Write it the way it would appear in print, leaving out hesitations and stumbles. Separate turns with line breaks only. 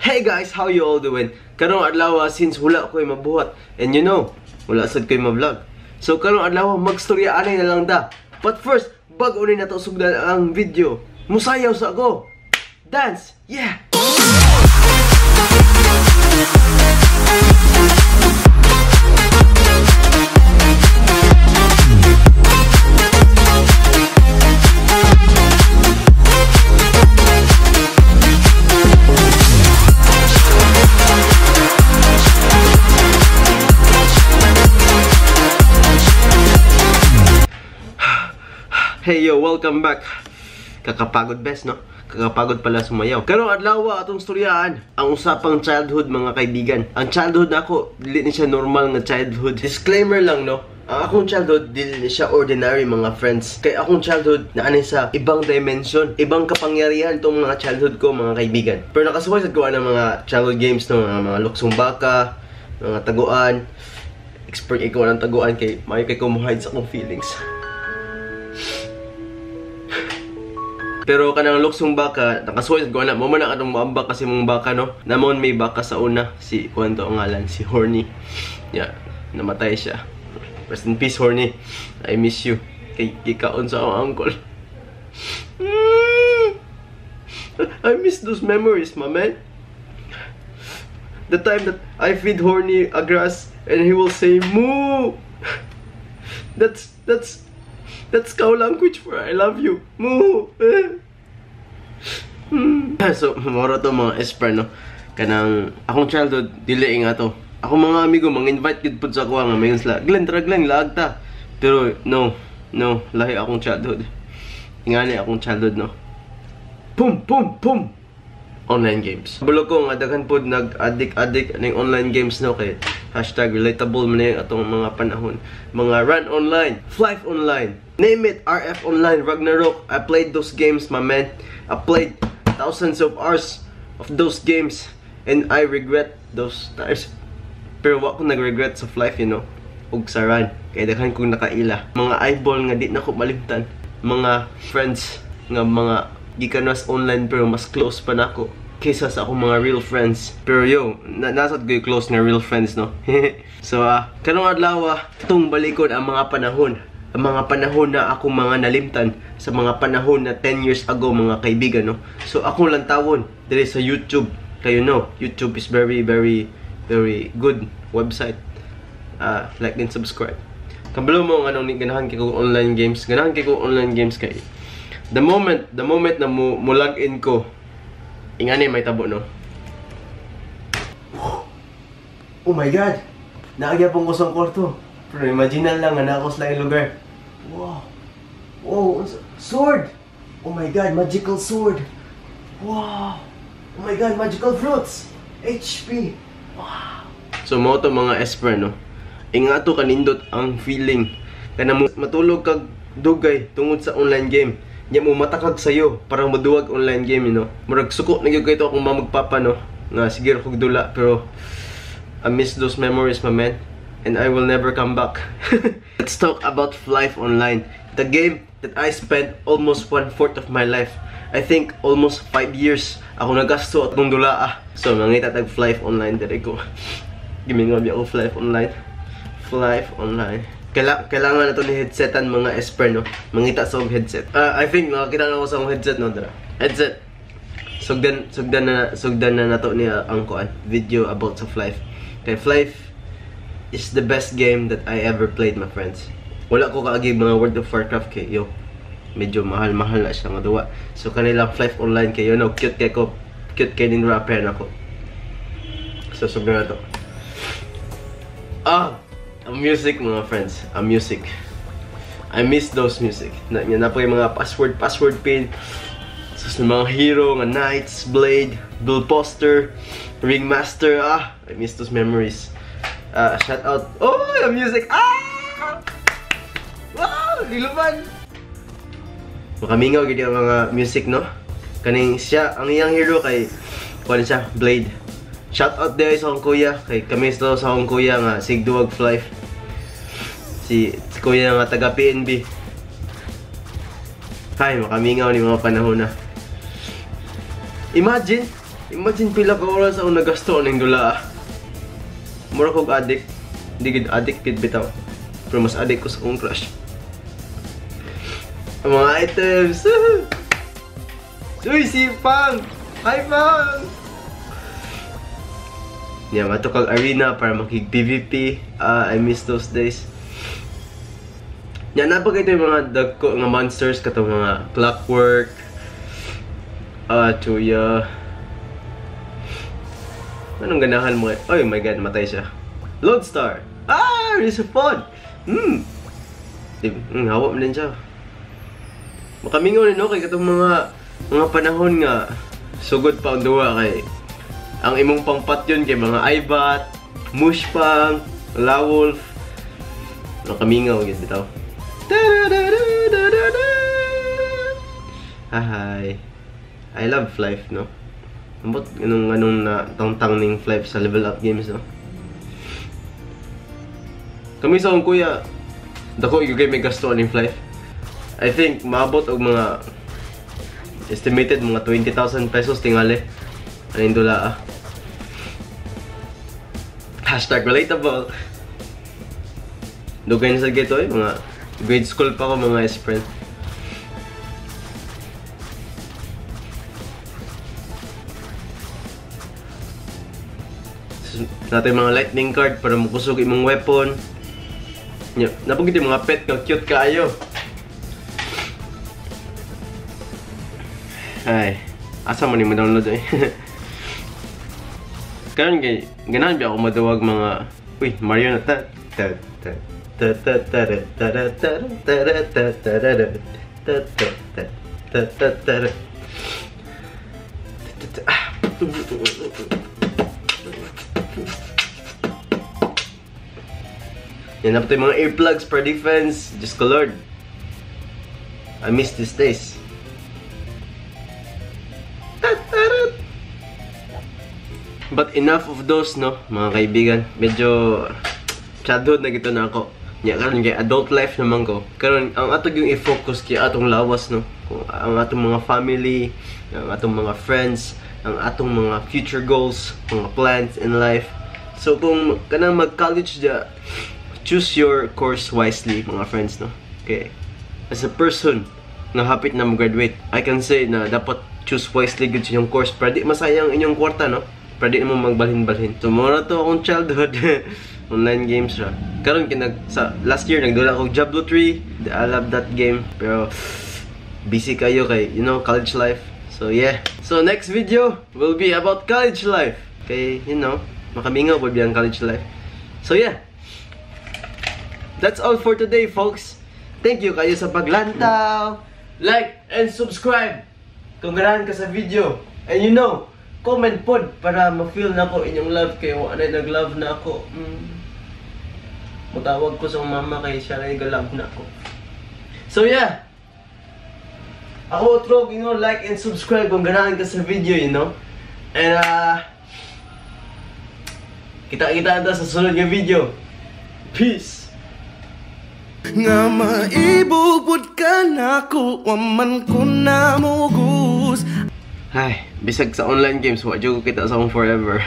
Hey guys, how you all doing? Karong adlaw since wala ko'y mabuhat, and you know, wala sad ko'y ma-vlog. So karong adlaw magstorya anay na lang da. But first, bago ni nato sugdan ang video, musayaw sa ako. Dance, yeah. Hey yo, welcome back. Kakapagod best, no? Kakapagod pala sumayaw. Karong adlaw atong storyaan ang usapang childhood, mga kaibigan. Ang childhood nako dili ni siya normal nga childhood. Disclaimer lang, no? Ang akong childhood dili ni siya ordinary, mga friends. Kay akong childhood naanay sa ibang dimension, ibang kapangyarihan tong mga childhood ko, mga kaibigan. Pero nakasuway sa gawa ng mga childhood games, no? Mga luksong baka, mga taguan. Expert ikaw ng taguan kay may kay ko mo-hide sa akong feelings. Pero kanang luksong baka, nakasuway sa gawa na, mo man na katong maambak kasi mong baka, no? Namon may baka sa una, si Kuwanto ang ngalan, si Horny. Yeah, namatay siya. Rest in peace, Horny. I miss you. Kay kikaon sa akong uncle. I miss those memories, my man. The time that I feed Horny a grass and he will say, moo! That's cow language for I love you. Moo! So, moro to mga esper, no? Kanang akong childhood, dili nga to. Ako mga amigo, mang-invite gid pud sa ako nga mayon sila. Glenn, tara Glenn, laag ta. Pero no, lahi akong childhood. Ingani akong childhood, no? Pum! Online games. Bulog ko nga daghan pod nag-addict ning online games, no? Kay #relatable man yung atong mga panahon. Mga Run Online, Flife Online, name it, RF Online, Ragnarok. I played those games, my man. I played thousands of hours of those games and I regret those times. Pero wa ko nag-regret sa Flife, you know, ug sa Run. Kay daghan kong nakaila. Mga eyeball nga di na ko malimtan. Mga friends nga mga gikanas online pero mas close pa nako kaysa sa akong mga real friends. Pero yo, nasad ko yung close nga real friends, no? So, karong adlaw, itong balikod ang mga panahon. Ang mga panahon na akong mga nalimtan sa mga panahon na 10 years ago, mga kaibigan, no? So, akong lantawon diri sa YouTube. Kayo know, YouTube is very good website. Like and subscribe. Kabalo mo ang anong ganahan kay ko online games. Ganahan kay ko online games kay The moment na mo log in ko, ingani may tabo, no? Oh my god! Naagya pong kusang kwarto. Pero imagine lang nga nakos lang yung lugar. Wow! Oh, sword! Oh my god, magical sword! Wow! Oh my god, magical fruits! HP! Wow! So mo to mga esper, no? Ingato kanindot ang feeling kana matulog kag dugay tungod sa online game. Nya mo matakag sayo para maduwag online game, you know. Murag suko na gyud kay to akong magpapa, no, nga sige ra kog dula, pero I miss those memories, my man, and I will never come back. Let's talk about Flife Online, the game that I spent almost 1/4 of my life. I think almost 5 years ako nagasto atong dula. So mangita tag Flife Online dire ko. Gimingon bi ako Flife Online. Flife Online. Kailangan na ito ni headsetan, mga esper, no? Mangita sa headset. I think nakakita na ako sa headset, no? Dara. Headset. Sugdan na nato niya ang kuan video about sa Flife. Kay Flife is the best game that I ever played, my friends. Wala ko kaagi mga World of Warcraft kay yo. Medyo mahal na siya nga duwa. So kanila Flife Online kay yo, no? Cute kay ko. Cute kay nin rapper nako. So sugdan na to. Ang music, mga friends, ang music. I miss those music. Na po yung mga password pin. So, mga hero, nga Knights, Blade, Bullposter, Ringmaster. I miss those memories. Shout out. Oh, yung music. Wow, liluman. Makamingaw gid ang mga music, no? Kaning siya, ang iyang hero kay kuan siya, Blade. Shout out there sa akong kuya, kay kami sa akong kuya nga sigduwag Flife. Si kuya nga taga PNB. Hay, makamingaw ni mga panahon na. Imagine Imagine pila ka oras ako nagasto ning dula. Mura kog addict. Di gid addict gid bitaw. Pero mas addict ko sa kong crush. Ang mga items. Uy, si Pang! Hi, Pang! Yeah, mato kag arena para makig-PVP. I miss those days. Yeah, napakita yung mga dagko nga monsters katong mga Clockwork. Chuya. Anong ganahan mo? Oh my god, matay siya. Lodestar! Respawn! Hawa mo din siya. Makamingaw no kay katong mga panahon nga sugod pa ang duwa kay ang imong pangpatyon kay mga Ibat, Mushpang, Lawolf. Makamingaw gid bitaw. Hi. I love life, no? Ambot anong na tang-tang ning life sa level up games, no? Kami sa akong kuya, dako yung game may gasto ning life. I think maabot og mga estimated mga 20,000 pesos tingali. Aning dula #relatable. Dugay na sa geto mga grade school pa ko mga S-friend. Natin mga lightning card para makusog imong weapon. Napagit yung mga pet nga cute kaayo. Ay, asa mo ni ma-download eh. Karon kay ganahan ba ako madawag mga Mario na Yan na po yung mga earplugs for defense. Just ko Lord, I miss these days. But enough of those, no, mga kaibigan. Medyo childhood na gito na ako. Karon kay adult life naman ko. Karon ang atong yung i-focus kay atong lawas, no. Ang atong mga family, ang atong mga friends, ang atong mga future goals, mga plans in life. So kung kanang mag-college dia, choose your course wisely, mga friends, no? Okay. As a person na hapit na mag-graduate, I can say na dapat choose wisely good sa inyong course para di masayang inyong kwarta, no? Para di naman magbalhin-balhin. So, muna to akong childhood. Online games ra. Karon sa last year nagdula ako Diablo 3. I love that game. Pero busy kayo kay, you know, college life. So, yeah. So, next video will be about college life. Kay, you know, makamingaw po biyang college life. So, yeah. That's all for today, folks. Thank you kayo sa paglantaw. Like and subscribe kung ganahan ka sa video. And you know, comment pod para ma-feel na ko inyong love kayo. Anay nag-love na ako. Matawag ko sa mama kay siya na nag-love na ako. So yeah. Ako trog, you know, like and subscribe kung ganahan ka sa video, you know. And kita-kita na sa sunod ng video. Peace.
Nga maibubod ka na ko, waman ko na mugus.
Ay, bisag sa online games, wadyo ko kita sa akong forever.